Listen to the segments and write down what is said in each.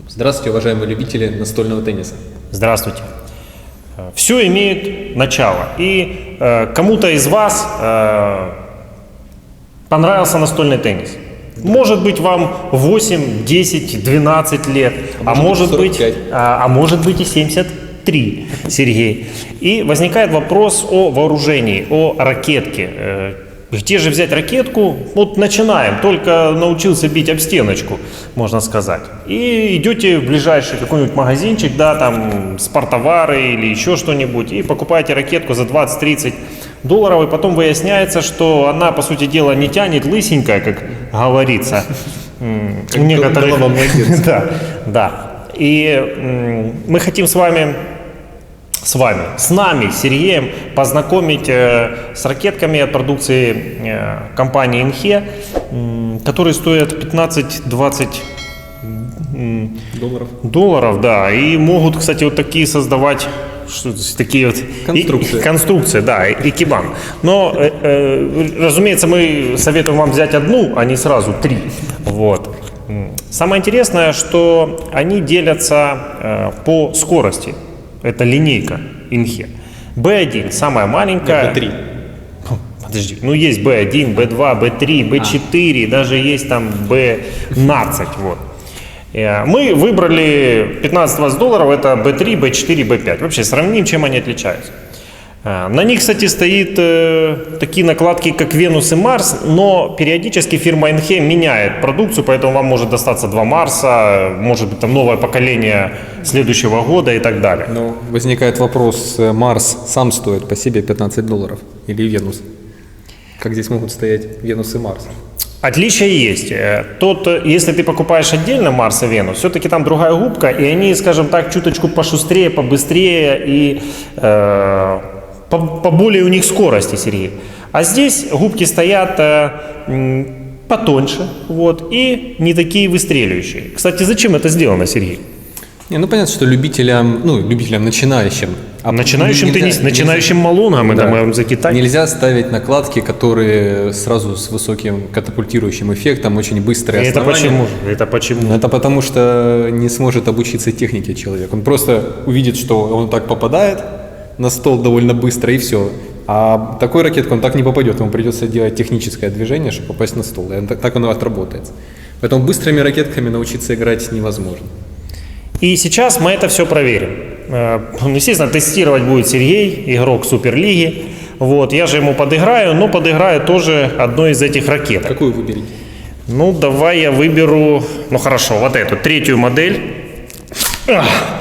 Здравствуйте, уважаемые любители настольного тенниса. Здравствуйте. Все имеет начало. И кому-то из вас понравился настольный теннис. Может быть, вам 8, 10, 12 лет, а может быть и 73, Сергей. И возникает вопрос о вооружении, о ракетке. Где же взять ракетку? Вот начинаем, только научился бить об стеночку, можно сказать. И идете в ближайший какой-нибудь магазинчик, да, там спортовары или еще что-нибудь, и покупаете ракетку за 20-30 долларов, и потом выясняется, что она, по сути дела, не тянет лысенькая, как говорится. Как голова младенца. Да. И мы хотим с нами, с Сергеем, познакомить с ракетками от продукции компании Инхе, которые стоят 15-20 долларов, да, и могут, кстати, вот такие создавать такие вот конструкции, да, икебан. Но, разумеется, мы советуем вам взять одну, а не сразу 3. Вот. Самое интересное, что они делятся по скорости. Это линейка Инхе. B1 самая маленькая. B3. Подожди, ну есть B1, B2, B3, B4, даже есть там B15. Вот. Мы выбрали 15-20 долларов, это B3, B4, B5. Вообще сравним, чем они отличаются. На них, кстати, стоит такие накладки, как Венус и Марс, но периодически фирма Инхе меняет продукцию, поэтому вам может достаться 2 Марса, может быть там новое поколение следующего года и так далее. Но возникает вопрос, Марс сам стоит по себе 15 долларов или Венус? Как здесь могут стоять Венус и Марс? Отличия есть. Если ты покупаешь отдельно Марс и Венус, все-таки там другая губка, и они, скажем так, чуточку пошустрее, побыстрее и поболее у них скорости, Сергей. А здесь губки стоят потоньше, вот, и не такие выстреливающие. Кстати, зачем это сделано, Сергей? Понятно, что любителям начинающим. Начинающим малунгам, это мы за Китай. Нельзя ставить накладки, которые сразу с высоким катапультирующим эффектом, очень быстрые основания. Это почему? Это потому, что не сможет обучиться технике человек. Он просто увидит, что он так попадает на стол довольно быстро, и все. А такой ракеткой он так не попадет, ему придется делать техническое движение, чтобы попасть на стол. И так оно отработается. Поэтому быстрыми ракетками научиться играть невозможно. И сейчас мы это все проверим. Естественно, тестировать будет Сергей, игрок Суперлиги. Вот, я же ему подыграю, но подыграю тоже одной из этих ракеток. Какую выберите? Давай я выберу, хорошо, вот эту, 3-ю модель.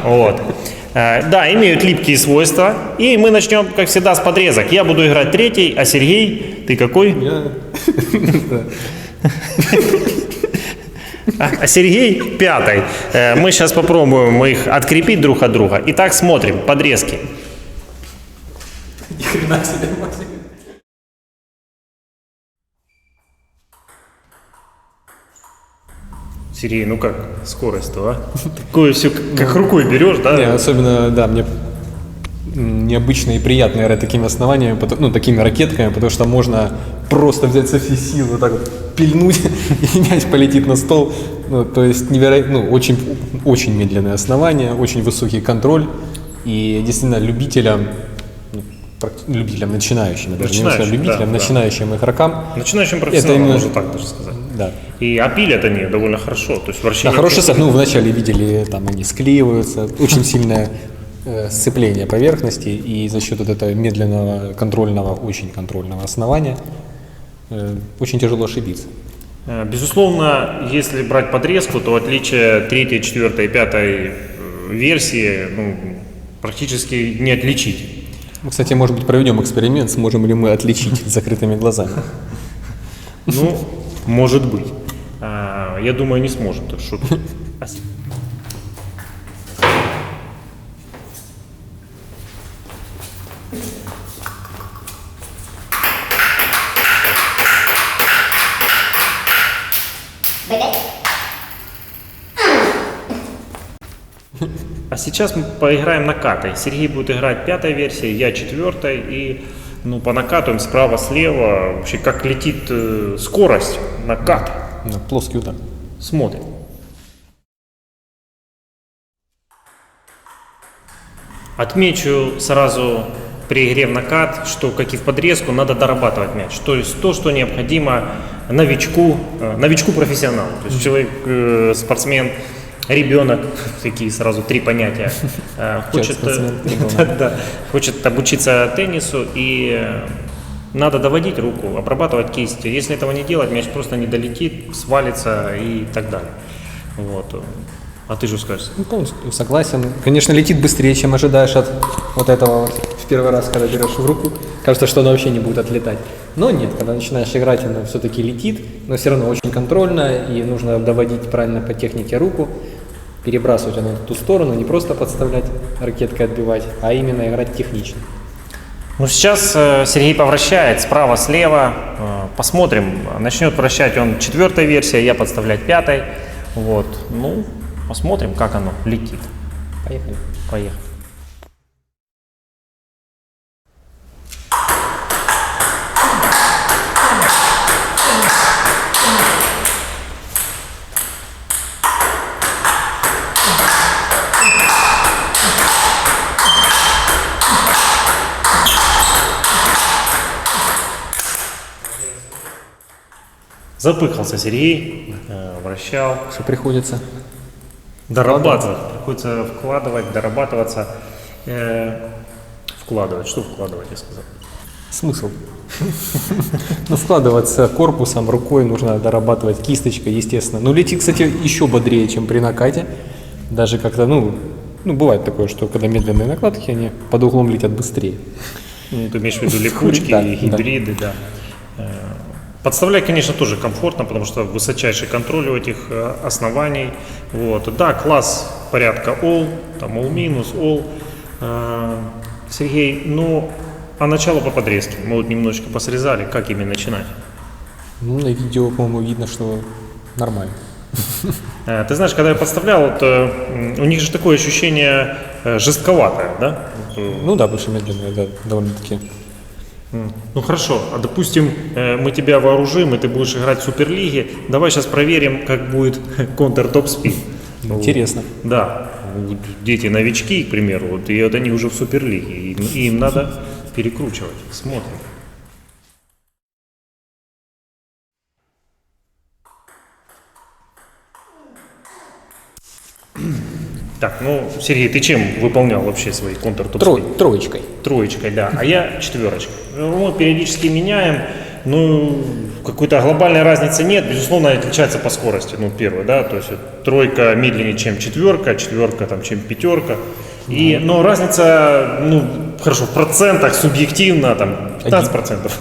Вот. Да, имеют липкие свойства. И мы начнем, как всегда, с подрезок. Я буду играть 3-й, а Сергей, ты какой? Я... А Сергей 5-й. Мы сейчас попробуем их открепить друг от друга. Итак, смотрим. Подрезки. Ни хрена себе. Сергей, как скорость-то, а? Такое все, как рукой берешь, да? Не, особенно, да, мне необычно и приятно играть такими основаниями, такими ракетками, потому что можно просто взять со всей силы, вот так вот пильнуть, и мяч полетит на стол. То есть очень, очень медленное основание, очень высокий контроль. И действительно любителям, начинающим, начинающим игрокам. Начинающим профессионалам, можно так даже сказать. Да. И опилят они довольно хорошо. То есть вращение. Хороший сет. Вначале видели, там они склеиваются, очень сильное сцепление поверхности, и за счет вот этого медленного, очень контрольного основания очень тяжело ошибиться. Безусловно, если брать подрезку, то отличие 3-й, 4-й, 5-й версии практически не отличить. Кстати, может быть, проведем эксперимент, сможем ли мы отличить с закрытыми глазами. Может быть. Я думаю, не сможем. Так что... Спасибо. А сейчас мы поиграем накатой. Сергей будет играть 5-й версией, я 4-й. И по накату справа-слева. Вообще, как летит скорость накат. Плоский удар. Смотрим. Отмечу сразу при игре в накат, что, как и в подрезку, надо дорабатывать мяч. То есть то, что необходимо новичку-профессионалу. То есть человек, спортсмен, ребенок, такие сразу три понятия, хочет обучиться теннису, и надо доводить руку, обрабатывать кисть. Если этого не делать, мяч просто не долетит, свалится и так далее. Вот. А ты же скажешь? Ну, полностью согласен. Конечно, летит быстрее, чем ожидаешь от вот этого в первый раз, когда берешь в руку. Кажется, что она вообще не будет отлетать. Но нет, когда начинаешь играть, она все-таки летит, но все равно очень контрольно, и нужно доводить правильно по технике руку, перебрасывать она в ту сторону, не просто подставлять ракеткой отбивать, а именно играть технично. Ну, сейчас Сергей повращает справа-слева. Посмотрим. Начнет вращать он 4-й версией, я подставлять 5-й. Вот. Ну, посмотрим, как оно летит. Поехали. Поехали. Запыхался Сергей, вращал. Что приходится? Дорабатывать. Приходится вкладывать, дорабатываться. Вкладывать. Что вкладывать, я сказал? Смысл? Ну, вкладываться корпусом, рукой нужно дорабатывать, кисточкой, естественно. Но летит, кстати, еще бодрее, чем при накате. Даже как-то, ну, бывает такое, что когда медленные накладки, они под углом летят быстрее. Ну, ты имеешь в виду липучки, Да, гибриды, да. Подставлять, конечно, тоже комфортно, потому что высочайший контроль у этих оснований. Вот. Да, класс порядка all, там all минус, all. Сергей, ну, а начало по подрезке? Мы вот немножечко посрезали, как ими начинать? Ну, на видео, по-моему, видно, что нормально. Ты знаешь, когда я подставлял, вот, у них же такое ощущение жестковатое, да? Ну да, больше медленные, да, довольно-таки. Ну хорошо, а допустим, мы тебя вооружим, и ты будешь играть в Суперлиге. Давай сейчас проверим, как будет контр-топ-спин. Интересно. Да, дети-новички, к примеру, вот, и вот они уже в Суперлиге, и им надо перекручивать. Смотрим. Так, ну, Сергей, ты чем выполнял вообще свои контр-топ-спин? Троечкой. Троечкой, да, а я четверочкой. Мы периодически меняем, ну, какой-то глобальной разницы нет, безусловно, отличается по скорости, ну, первое, да, то есть тройка медленнее, чем четверка, четверка, там, чем пятерка, и, но разница, ну, хорошо, в процентах субъективно, там, 15%,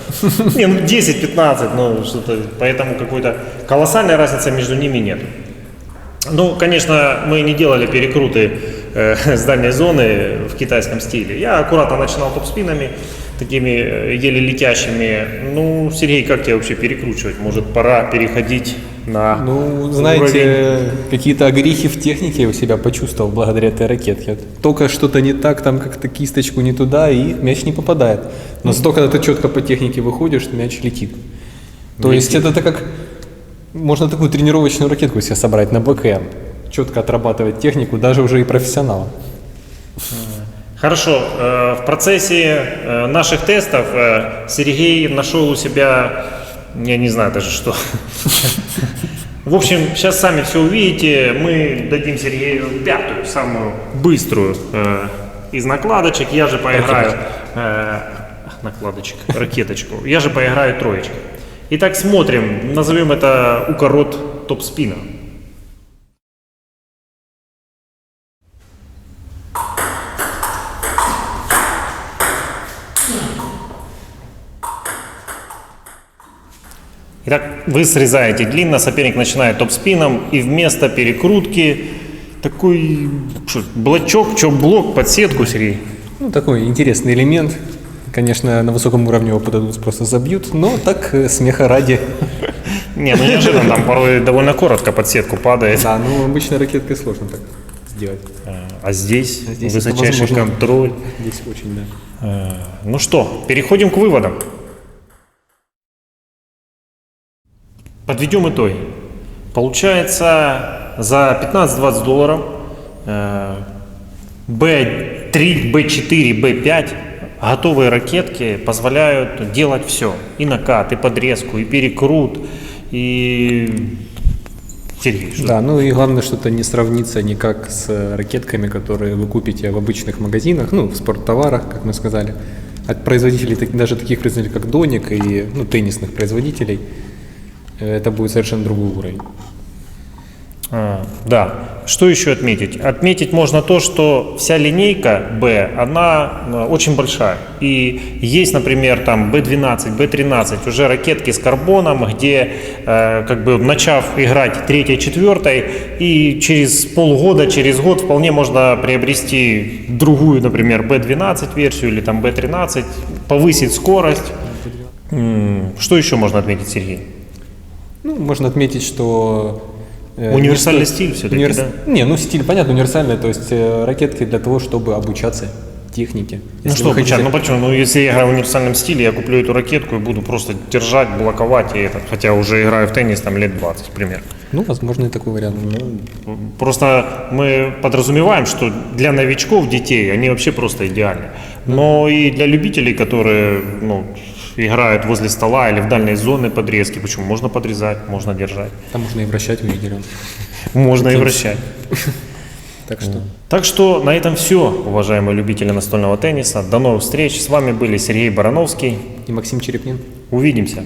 не, ну, 10-15, ну, что-то, поэтому какой-то колоссальной разницы между ними нет. Ну, конечно, мы не делали перекруты с дальней зоны в китайском стиле. Я аккуратно начинал топ-спинами, такими еле летящими. Ну, Сергей, как тебя вообще перекручивать? Может, пора переходить на Ну, знаете, уровень? какие-то огрехи в технике я у себя почувствовал благодаря этой ракетке. Только что-то не так, там как-то кисточку не туда, и мяч не попадает. Но зато, когда ты четко по технике выходишь, мяч летит. То есть это как... Можно такую тренировочную ракетку себе собрать на бэкэнд, четко отрабатывать технику, даже уже и профессионалам. Хорошо, в процессе наших тестов Сергей нашел у себя, я не знаю даже что. В общем, сейчас сами все увидите, мы дадим Сергею пятую, самую быструю из накладочек, я же поиграю, ракеточку, я же поиграю троечкой. Итак, смотрим, назовем это укорот топ-спина. Итак, вы срезаете длинно, соперник начинает топ-спином, и вместо перекрутки такой блочок, блок под сетку, Сергей. Ну, такой интересный элемент. Конечно, на высоком уровне его подадут, просто забьют, но так, смеха ради. Не, ну неожиданно, там порой довольно коротко под сетку падает. Да, ну обычно ракеткой сложно так сделать. А здесь это высочайший возможно. контроль. Здесь очень, да. Ну что, переходим к выводам. Подведем итоги. Получается, за $15-20 B B3, B4, B5 готовые ракетки позволяют делать все. И накат, и подрезку, и перекрут, и... Сергей, что? Да, ну и главное, что это не сравнится никак с ракетками, которые вы купите в обычных магазинах, ну, в спорттоварах, как мы сказали, от производителей, даже таких производителей, как Доник и ну, теннисных производителей, это будет совершенно другой уровень. Да. Что еще отметить? Отметить можно то, что вся линейка B, она очень большая. И есть, например, там B12, B13, уже ракетки с карбоном, где, как бы начав играть 3-й, 4-й, и через полгода, через год вполне можно приобрести другую, например, B12 версию или там B13, повысить скорость. Что еще можно отметить, Сергей? Ну, можно отметить, что... Универсальный стиль все-таки, да? Не, ну стиль, понятно, универсальный, то есть ракетки для того, чтобы обучаться технике. Ну что обучать? Ну почему? Ну если я играю в универсальном стиле, я куплю эту ракетку и буду просто держать, блоковать, и это, хотя уже играю в теннис там лет 20, примерно. Ну, возможно, и такой вариант. Просто мы подразумеваем, что для новичков, детей, они вообще просто идеальны. Но и для любителей, которые играют возле стола или в дальней зоне подрезки, почему? Можно подрезать, можно держать. Там можно и вращать, увидели. Можно и вращать. Так что... Так что на этом все, уважаемые любители настольного тенниса. До новых встреч. С вами были Сергей Барановский И Максим Черепнин. Увидимся.